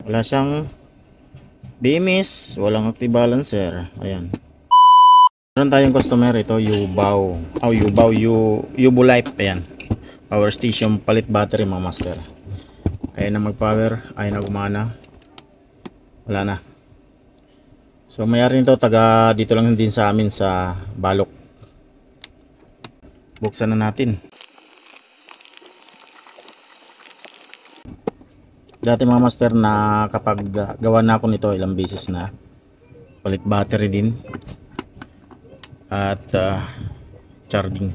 Wala siyang BMS, walang active balancer. Ayan. Meron tayong customer ito, Yubaw. Yubaw, Yubo Life. Ayan. Power station, palit battery mga master. Kaya na mag-power, ay na gumana. Wala na. So mayari nito, taga dito lang din sa amin sa Balok. Buksan na natin. Dati mga master, na kapag gawa na ako nito ilang beses na, palit battery din at charging.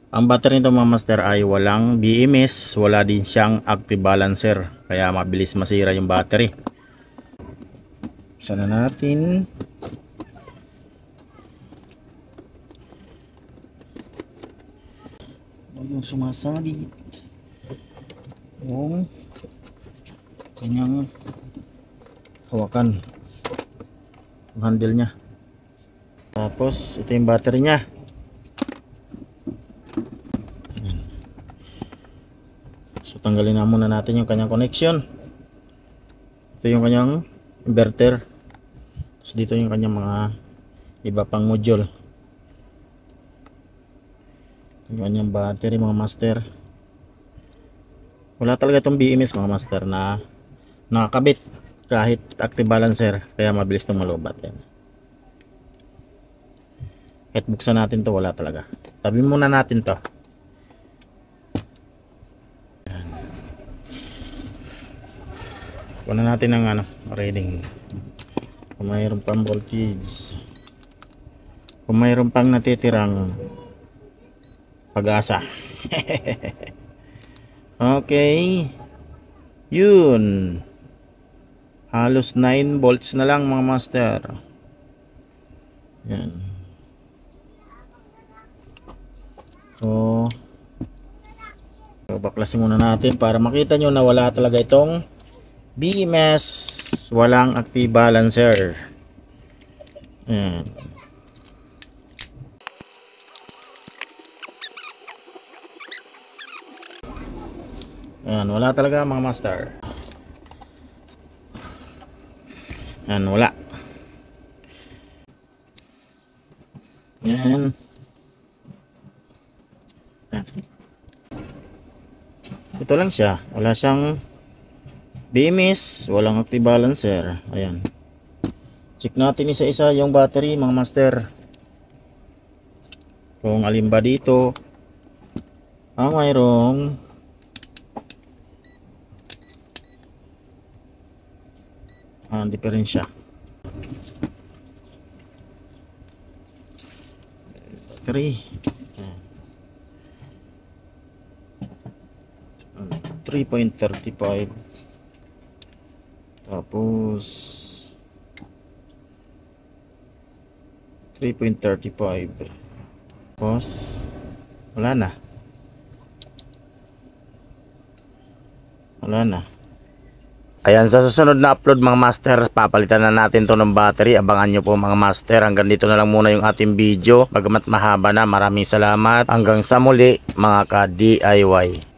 Ang battery nito mga master ay walang BMS, wala din siyang active balancer, kaya mabilis masira yung battery. Sana natin. Yung sumasabit yung kanyang hawakan, yung handle nya. Tapos ito yung battery nya. So tanggalin na muna natin yung kanyang connection. Ito yung kanyang inverter. Tapos dito yung kanyang mga iba pang module. Yung kanyang battery mga master. Wala talaga itong BMS mga master na nakakabit kahit active balancer, kaya mabilis itong malubat. Yan. Kahit buksan natin to, wala talaga. Tabi muna natin to. Yan. Kunan natin ang reading. Kung mayroon pang voltage, kung mayroon pang natitirang pag-asa. Okay, yun, halos 9 volts na lang mga master. Yan. So baklasin muna natin para makita nyo na wala talaga itong BMS, walang active balancer. Yan. Ayan, wala talaga mga master. Ayan, wala. Ayan. Ayan. Ito lang siya. Wala siyang BMS, walang active balancer. Ayan. Check natin isa-isa yung battery mga master. Kung alin ba dito ang mayroong diferensya. Battery 3.35, tapos 3.35, tapos wala na. Ayan, sa susunod na upload mga master, papalitan na natin to ng battery. Abangan nyo po mga master. Hanggang dito na lang muna yung ating video. Bagamat mahaba na, maraming salamat. Hanggang sa muli mga ka-DIY.